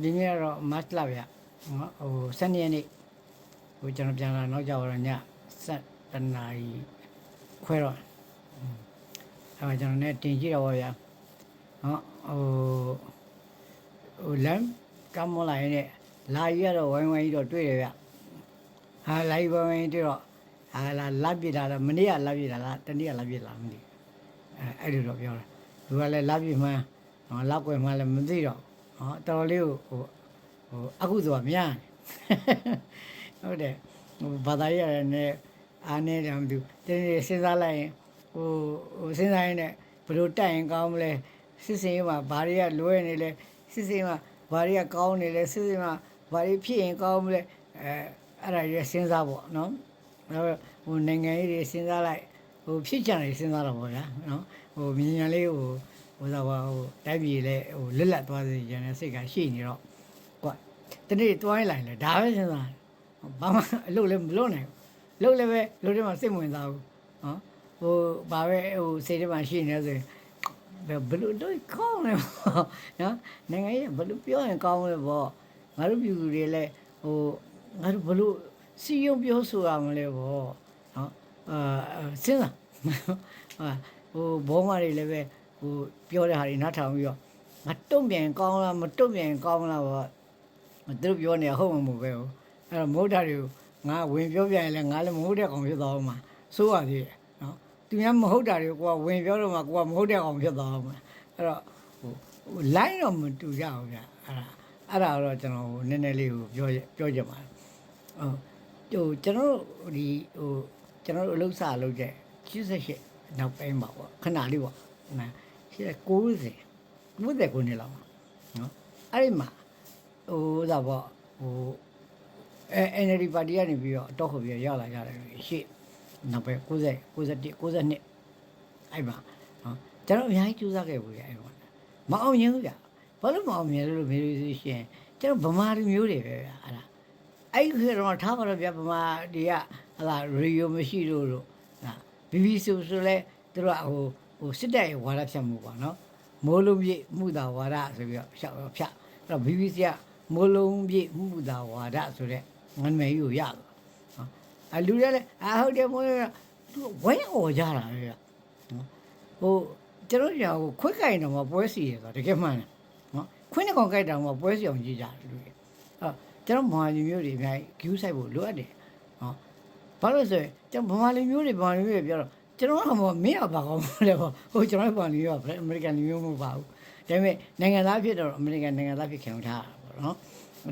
ဒီနေ့ကတော့မတ်လဗျနော်ဟို12ရက်နေ့ဟိုကျွန်တော်ပြန်လာနောက်ကြတော့ည7နာရီခွဲတော့အဲကျွန်တော်နဲ့တင်ကြည့်တော့ဗျာနော်ဟိုလမ်းကမ်းမလာရင်လာရတော့ဝိုင်းဝိုင်းတော့တွေ့တယ်ဗျဟာလာဝိုင်းဝိုင်းတွေ့တော့ဟာလာလက်ပြတာတော့မနေ့ကလက်ပြတာလားတနေ့ကလက်ပြလာမသိအဲ့လိုတော့ပြောတာသူကလည်းလက်ပြမှန်းလက်ွယ်မှန်းလည်းမသိတော့တော်တော်လေးကိုအခုဆိုတာများဟုတ်တယ်ဘာသာရေးရတယ်နဲ့အားနေတယ်မသိဘူးတင်းနေစဉ်းစားလိုက်ရင်စဉ်းစားရင်လည်းဘယ်လိုတက်ရင်ကောင်းမလဲစစ်စင်မှာဘာတွေကလွဲနေလဲစစ်စင်မှာဘာတွေကကောင်းနေလဲစစ်စင်မှာဘာတွေဖြစ်ရင်ကောင်းမလဲအဲ့ဒါတွေစဉ်းစားပေါ့နော်နောက်နိုင်ငံရေးတွေစဉ်းစားလိုက်ဖြစ်ကြတယ်စဉ်းစားတော့ပေါ့ဗျာနော်မြင်ရလေးဆိုပါတိုက်ပြည်လဲလက်လက်သွားစေခြင်းနဲ့စိတ်ကရှိနေတော့ကွာတနေ့တွိုင်းလိုက်လေဒါပဲစဉ်းစားဘာမှအလုပ်လည်းမလုပ်နိုင်ဘူးလုပ်လည်းပဲလုပ်တယ်မှစိတ်ဝင်စားဘူးနော်ဘာပဲစိတ်ထဲမှာရှိနေဆိုရင်ဘယ်လိုတော့ကောင်းလဲနော်နိုင်ငံရေးဘယ်လိုပြောရင်ကောင်းလဲပေါ့ငါတို့ပြည်သူတွေလည်းငါတို့ဘယ်လိုစီယုံပြောဆိုရမလဲပေါ့နော်စဉ်းစားဘောမတွေလည်းပဲပြောတဲ့ဟာတွေနားထောင်ပြီးတော့ငါတုံ့ပြန်ကောင်းလားမတုံ့ပြန်ကောင်းလားပေါ့သူတို့ပြောနေဟုတ်မှာမဟုတ်ပဲအဲ့တော့မဟုတ်တာတွေကိုငါဝင်ပြောပြန်ရင်လည်းငါလည်းမဟုတ်တဲ့ကောင်ဖြစ်သွားအောင်မှာစိုးရသေးတယ်နော်သူများမဟုတ်တာတွေကိုကဝင်ပြောတော့မှကိုကမဟုတ်တဲ့ကောင်ဖြစ်သွားအောင်မှာအဲ့တော့လိုင်းတော့မတူကြဘူးဗျအဲ့ဒါတော့ကျွန်တော်နည်းနည်းလေးပြောချင်ပါတယ်ကျွန်တော်ဒီကျွန်တော်အလုပ်စာလုပ်တဲ့88နောက်ပိုင်းပါပေါ့ခဏလေးပေါ့နော်90ခုနှစ်လောက်နော်အဲ့ဒီမှာဒါပေါ့NLD ပါတီကနေပြီးတော့အတော့ခုပြီးရောက်လာကြတယ်ရှေ့နောက်ပဲ90 91 92အဲ့မှာနော်ကျွန်တော်အများကြီးကြိုးစားခဲ့ဘူးလေအဲ့မှာမအောင်ရင်ဘူးဗျဘာလို့မအောင်မြင်လို့မေးလို့ရှင်ကျွန်တော်ဗမာလူမျိုးတွေပဲဗျအဲ့ဒါအဲ့ဒီခေတ်တော့ထားပါတော့ဗျဗမာတွေကဟလာရေဒီယိုမရှိလို့ဟာ BBC ဆိုလဲသူတို့ကစစ်တပ်ရဲ့ဝါဒဖြတ်မှုပါနော်မိုးလုံးပြည့်မှုသာဝါဒဆိုပြီးတော့ဖြတ်အဲ့တော့ BBC ကမိုးလုံးပြည့်မှုသာဝါဒဆိုတဲ့ငန်းမယ်ကြီးကိုရတော့နော်လူတွေလည်းဟုတ်တယ်မိုးသူဝိုင်းអော်ကြတာပဲဗျနော်ကျွန်တော်ညာခွဲကြိုင်တော့မှပွဲစီရဆိုတကယ်မှန်တယ်နော်ခွင်းတစ်ကောင်ကြိုက်တာမှပွဲစီအောင်ကြည့်ကြတယ်လူတွေကျွန်တော်ဗမာလူမျိုးတွေအများကြီး view ဆိုင်ဖို့လိုအပ်တယ်နော်ဘာလို့ဆိုရင်ကျွန်တော်ဗမာလူမျိုးတွေပြောတော့ကျွန်တော်ကမင်းကဘာကောင်းလဲပေါ့ကျွန်တော်ဗမာလူမျိုးကအမေရိကန်လူမျိုးမဟုတ်ပါဘူးဒါပေမဲ့နိုင်ငံသားဖြစ်တော့အမေရိကန်နိုင်ငံသားဖြစ်ခင်ထားတာပေါ့နော်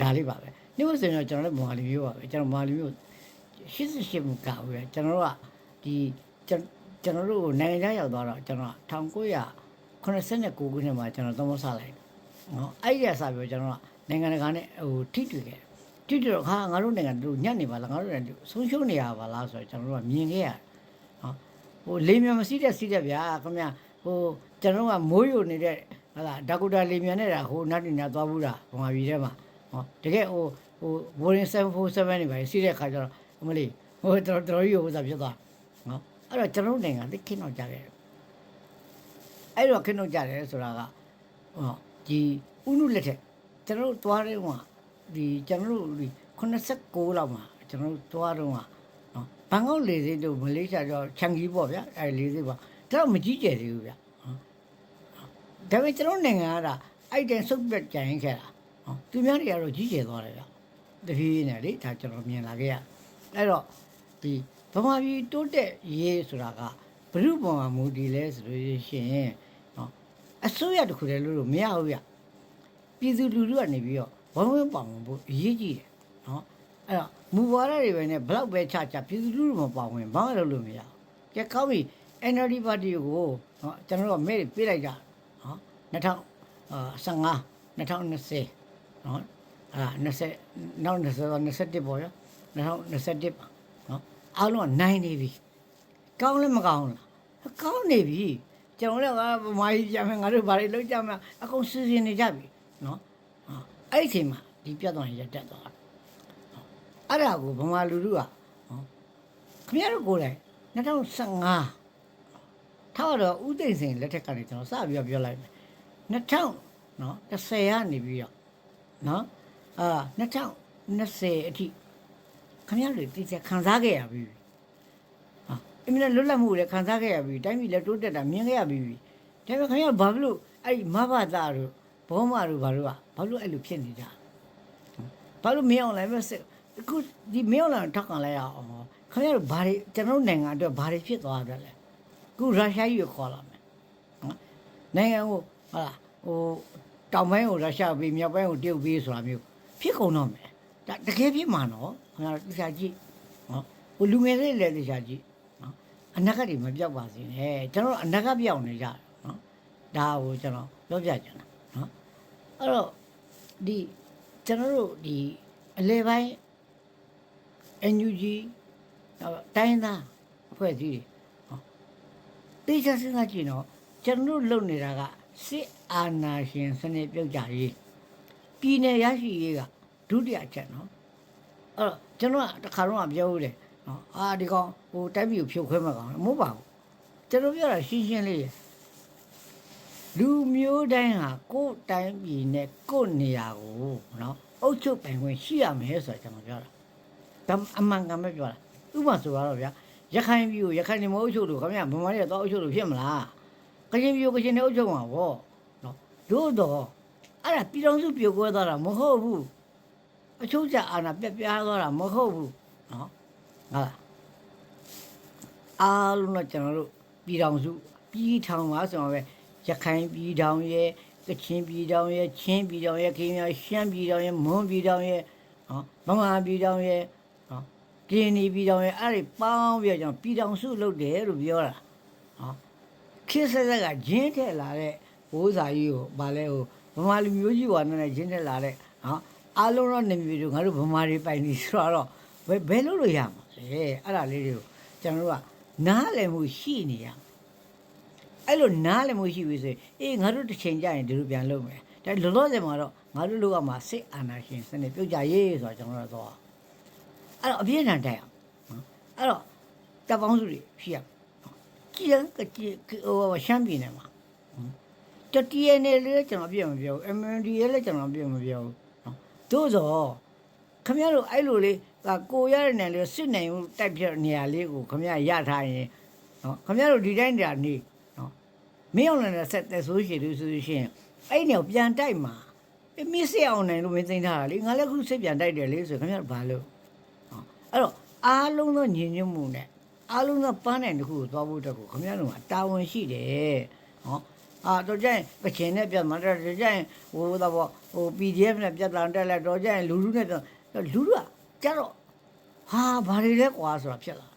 ဒါလေးပါပဲနေ့မို့ဆိုရင်တော့ကျွန်တော်လည်းဗမာလူမျိုးပါပဲကျွန်တော်ဗမာလူမျိုး88မှုကပဲကျွန်တော်တို့ကဒီကျွန်တော်တို့နိုင်ငံခြားရောက်သွားတော့ကျွန်တော်1989ခုနှစ်မှာကျွန်တော်သုံးဖို့စလိုက်နော်အဲ့ဒီကစပြီးကျွန်တော်ကနိုင်ငံတကာနဲ့ထိတွေ့ခဲ့ထိတွေ့တော့ငါတို့နိုင်ငံတို့ညံ့နေပါလားငါတို့နိုင်ငံဆုံးရှုံးနေရပါလားဆိုတော့ကျွန်တော်တို့ကမြင်ခဲ့ရတယ်နော်လေမြန်မစီးတဲ့ဗျာခင်ဗျကျွန်တော်ကမိုးယိုနေတဲ့ဟာဒါကူတာလေမြန်နေတာနတ်တင်ညာသွားဘူးလားဗမာပြည်ထဲမှာတကယ်Boeing 747နေပါစီးတဲ့ခါကျတော့အမလေးတော်တော်ကြီးဖြစ်သွားနော်အဲ့တော့ကျွန်တော်နိုင်ငံသိခင်းတော့ကြခဲ့အဲ့တော့ခင်းတော့ကြတယ်ဆိုတာကဒီဥနုလက်ထက်ကျွန်တော်တို့သွားတဲ့ဟိုဒီကျွန်တော်တို့ဒီ86လောက်မှာကျွန်တော်တို့သွားတော့နော်ဘန်ကောက်လေဆိပ်တို့မလေးရှားတော့ချန်ကီပေါ့ဗျာအဲ့လေဆိပ်ပါတော့မကြီးကျယ်သေးဘူးဗျာဒါပေမဲ့ကျွန်တော်နိုင်ငံကအဲ့တန်စုပ်ပြတ်ကြရင်ခဲ့တာသူများတွေကတော့ကြီးကျယ်သွားတယ်ဗျာတဖြည်းဖြည်းနဲ့လေဒါကျွန်တော်မြင်လာခဲ့ရအဲ့တော့ဒီဗမာပြည်တိုးတက်ရေးဆိုတာကဘုရုပေါ်မှာမူတည်လဲဆိုလို့ရှိရင်အစိုးရတစ်ခုတည်းလို့မရဘူးဗျပြည်သူလူထုကနေပြီးတော့ဝမ်းဝန်းပေါင်ဖို့အရေးကြီးတယ်နော်အဲ့တော့မူဝါဒတွေပဲနဲ့ဘလောက်ပဲချပြည်သူလူထုမပေါင်ဝင်ဘာမှလုပ်လို့မရဘူးကြက်ကောင်းပြီ NLD ပါတီကိုကျွန်တော်တို့ကမဲပေးလိုက်ကြနော်2015 2020နော်20နောက်21ပေါ့ရ2021ပါနော်အားလုံးကနိုင်နေပြီကောင်းလည်းမကောင်းလားကောင်းနေပြီကျွန်တော်လည်းဗမာကြီးပြန်မယ်ငါတို့ဘာတွေလုပ်ကြမှာအကုန်စီစဉ်နေကြပြီနော်အဲ့ဒီအချိန်မှာဒီပြတ်သွားရင်ရက်တက်သွားအဲ့ဒါကိုဗမာလူထုကခင်ဗျားတို့ကိုယ်တိုင်2015ထားတော့ဦးသိန်းစိန်လက်ထက်ကနေကျွန်တော်စပြီးပြောလိုက်မယ်2010ကနေပြီးတော့ နော်2020အထိခင်ဗျားတို့သိချခံစားခဲ့ရပြီဟာအင်းလည်းလွတ်လပ်မှုလည်းခံစားခဲ့ရပြီတိုင်းပြည်လည်းတိုးတက်တာမြင်ခဲ့ရပြီဒါပေမဲ့ခင်ဗျားဘာလို့အဲ့မဘသားတို့ဘောမတို့ဘာလို့အဲ့လိုဖြစ်နေကြဘာလို့မင်းအောင်လည်းမစစ်အခုဒီမင်းအောင်လည်းထောက်ခံလိုက်ရအောင်ခင်ဗျားတို့ဘာတွေကျွန်တော်နိုင်ငံအတွက်ဘာတွေဖြစ်သွားကြလဲအခုရုရှားကြီးကိုခေါ်လာမယ်နော်နိုင်ငံကိုဟာဟိုတောင်ပိုင်းကိုရုရှားပြီးမြောက်ပိုင်းကိုတရုတ်ပြီးဆိုတာမျိုးဖြစ်ကုန်တော့မယ်ဒါတကယ်ဖြစ်မှာနော်ခင်ဗျားတို့တရားကြည့်နော်ဟိုလူငယ်လေးလည်းတရားကြည့်နော်အနာဂတ်တွေမပြောက်ပါစေနဲ့ကျွန်တော်အနာဂတ်ပြောင်းနေကြတယ်နော်ဒါကိုကျွန်တော်ပြောပြချင်တာနော်အဲ့တော့ဒီကျွန်တော်တို့ဒီအလဲပိုင်း NUG တိုင်းသားအဖွဲ့အစည်းတွေတေချာစဉ်းစားကြည့်နော်ကျွန်တော်တို့လုပ်နေတာကစစ်အာဏာရှင်စနစ်ပြုတ်ကြရေးပြည်နယ်ရရှိရေးကဒုတိယအချက်နော်အဲ့တော့ကျွန်တော်ကတခါတော့ပြောဦးတယ်နော်ဒီကောင်ဟိုတိုက်ပြည်ကိုဖြုတ်ခွဲမှာကောင်မဟုတ်ပါဘူးကျွန်တော်ပြောတာရှင်းရှင်းလေးလူမျိုးတိုင်းဟာကိုယ်တိုင်းပြည်နဲ့ကိုယ်နေရာကိုနော်အုပ်ချုပ်ပိုင်ခွင့်ရှိရမယ်ဆိုတော့ကျွန်တော်ပြောတာဒါအမှန်ကန်ပဲပြောတာဥပမာဆိုတော့ဗျာရခိုင်ပြည်ကိုရခိုင်နေမအုပ်ချုပ်လို့ခင်ဗျာဗမာတွေတော့အုပ်ချုပ်လို့ဖြစ်မလားကချင်ပြည်ကိုကချင်နေအုပ်ချုပ်မှာဗောနော်တို့တော့အဲ့ဒါပြည်တော်စုပြိုကွဲသွားတာမဟုတ်ဘူးအချုပ်ချအာဏာပြက်ပြားသွားတာမဟုတ်ဘူးနော်ဟာအားလုံးတော့ကျွန်တော်တို့ပြည်တော်စုပြည်ထောင်ပါဆိုတော့ပဲရခိုင်ပြည်ထောင်ရဲ့ကချင်ပြည်ထောင်ရဲ့ချင်းပြည်ထောင်ရဲ့ကရင်ရှမ်းပြည်ထောင်ရဲ့မွန်ပြည်ထောင်ရဲ့နော်ဗမာပြည်ထောင်ရဲ့နော်ကရင်ပြည်ထောင်ရဲ့အဲ့ဒီပေါင်းပြီးတော့ကျွန်တော်ပြည်ထောင်စုလုပ်တယ်လို့ပြောတာနော်ခေတ်ဆက်ဆက်ကဂျင်းထက်လာတဲ့ဘိုးစာကြီးကိုဗာလဲဟိုဗမာလူမျိုးကြီးဝါနဲ့ဂျင်းထက်လာတဲ့နော်အားလုံးတော့နေပြည်တော်ငါတို့ဗမာတွေပိုင်နေဆိုတော့ဘယ်လို့ရမှာလဲအဲ့ဒါလေးတွေကိုကျွန်တော်တို့ကနားလည်မှုရှိနေရအဲ့လိုနားလည်မှုရှိပြီဆိုရင်ငါတို့တစ်ချိန်ကြာရင်ဒီလိုပြန်လုပ်မယ်ဒါလောလောဆယ်မှာတော့ငါတို့လောကမှာစစ်အာဏာရှင်စနစ်ပြုတ်ကြရေးဆိုတော့ကျွန်တော်တို့တော့အဲ့တော့အပြည့်အထန်တိုက်အောင်အဲ့တော့တပ်ပေါင်းစုတွေဖြစ်ရကြည်ကဟိုရှမ်းပြည်နယ်မှာတတီးနေလေကျွန်တော်ပြည့်မပြောဘူး MND ရဲ့လည်းကျွန်တော်ပြည့်မပြောဘူးတို့ဆိုခင်ဗျားတို့အဲ့လိုလေးကိုရတဲ့နယ်လေးစစ်နိုင်မှုတိုက်ပြနေရာလေးကိုခင်ဗျားရထားရင်နော်ခင်ဗျားတို့ဒီတိုင်းတည်းနေနော်မင်းအောင်လည်းဆက်သက်ဆိုရှိလို့ဆိုရှင်အဲ့နေကိုပြန်တိုက်မှာမင်းစစ်အောင်နိုင်လို့မင်းသိမ်းထားတာလေငါလည်းခုစစ်ပြန်တိုက်တယ်လေဆိုခင်ဗျားတို့ဘာလို့အဲ့တော့အားလုံးသောညီညွတ်မှုနဲ့အားလုံးသောပန်းနိုင်တစ်ခုကိုသွားဖို့တက်ကိုခင်ဗျားတို့ကတာဝန်ရှိတယ်နော်တော့ကျရင်ကချင်နဲ့ပြတ်မှာတော့ကျရင်ဟိုတော့ဟို PDF နဲ့ပြတ်တာတက်လိုက်တော့ကျရင်လူလူနဲ့လူလူကကြတော့ဟာဘာတွေလဲကွာဆိုတာဖြစ်လာ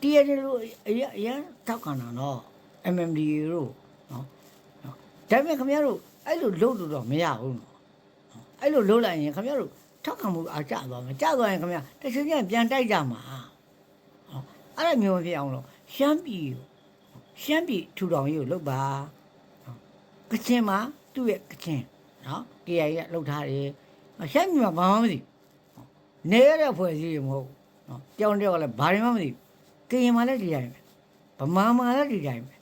တရားတွေအရင်ထောက်ခံတာနော် MMD တို့နော်ဒါပေမဲ့ခင်ဗျားတို့အဲ့လိုလုပ်လို့တော့မရဘူးနော်အဲ့လိုလုပ်လိုက်ရင်ခင်ဗျားတို့ထောက်ခံမှုအားကျသွားမယ်ကျသွားရင်ခင်ဗျာတချို့ကျရင်ပြန်တိုက်ကြမှာအဲ့ဒါမျိုးမဖြစ်အောင်လို့ရှမ်းပြည်ထူထောင်ရေးကိုလုပ်ပါကချင်မှာသူ့ရဲ့ကချင်နော် KIA ကလှုပ်ထားတယ်ရှမ်းပြည်မှာဘာမှမသိနေရတဲ့ဖွဲ့စည်းတွေမဟုတ်နော်တောင်းတောကလည်းဘာတွေမှမသိကရင်မှာလည်းဒီတိုင်းပဲဗမာမှာလည်းဒီတိုင်းပဲ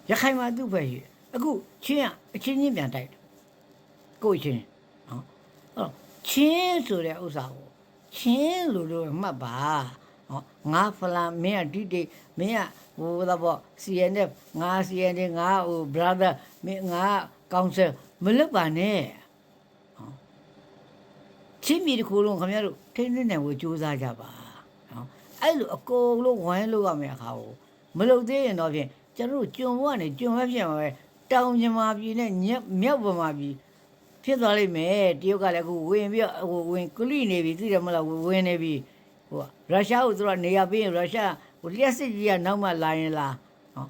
ရခိုင်မှာသူ့ဖွဲ့ရှိတယ်အခုချင်းကအချင်းချင်းပြန်တိုက်တယ်ကိုချင်းနော်အဲ့ချင်းဆိုတဲ့ဥစ္စာကိုချင်းလို့မှတ်ပါနော်ငါဖလာမင်းကဒီတေမင်းကဟိုတော့ CNF ငါ CNF ငါဟို brother မင်းငါ council မလုပ်ပါနဲ့ချင်းပြည်တစ်ခုလုံးခင်ဗျားတို့ထိန်းသိမ်းနိုင်ဖို့ကြိုးစားကြပါနော်အဲ့လိုအကုန်လုံးဝိုင်းလို့ရမယ့်အခါကိုမလုပ်သေးရင်တော့ဖြင့်ကျွန်တော်တို့ကျွံဘဝနဲ့ကျွံပဲဖြစ်မှာပဲတောင်ကျမာပြည်နဲ့မြောက်ဗမာပြည်ဖြစ်သွားလိမ့်မယ်တရုတ်ကလည်းအခုဝင်ပြီးဟိုဝင်ကလိနေပြီသိတယ်မလားဝင်နေပြီဟိုရုရှားကိုသူကနေရာပေးရင်ရုရှားဟိုလျှက်စစ်ကြီးကနောက်မှလာရင်လားနော်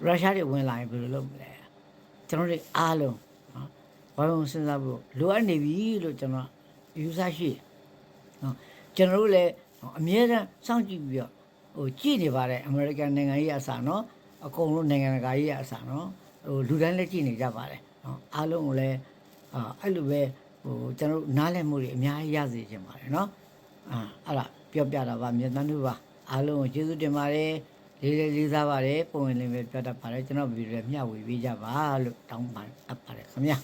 ရုရှားတွေဝင်လာရင်ဘယ်လိုလုပ်မလဲကျွန်တော်တို့အားလုံးနော်ဘာလို့စဉ်းစားဖို့လိုအပ်နေပြီလို့ကျွန်တော်ယူဆရှိနော်ကျွန်တော်တို့လည်းအမြဲတမ်းစောင့်ကြည့်ပြီးတော့ဟိုကြည့်နေပါတယ်အမေရိကန်နိုင်ငံကြီးအစားနော်အကုန်လုံးနိုင်ငံတကာကြီးအစားနော်ဟိုလူတိုင်းလည်းကြည့်နေကြပါတယ်နော်အားလုံးကိုလည်းအဲ့လိုပဲဟိုကျွန်တော်တို့နားလည်မှုတွေအများကြီးရစေချင်ပါတယ်နော်အဲ့ဒါပြောပြတာပါမြေတန်းတို့ပါအားလုံးကိုကျေးဇူးတင်ပါတယ်လေးစားပါတယ်ပုံဝင်လေးပဲပြောတတ်ပါတယ်ကျွန်တော်ဗီဒီယိုမျှဝေပေးကြပါလို့တောင်းပန်အပ်ပါတယ်ခင်ဗျာ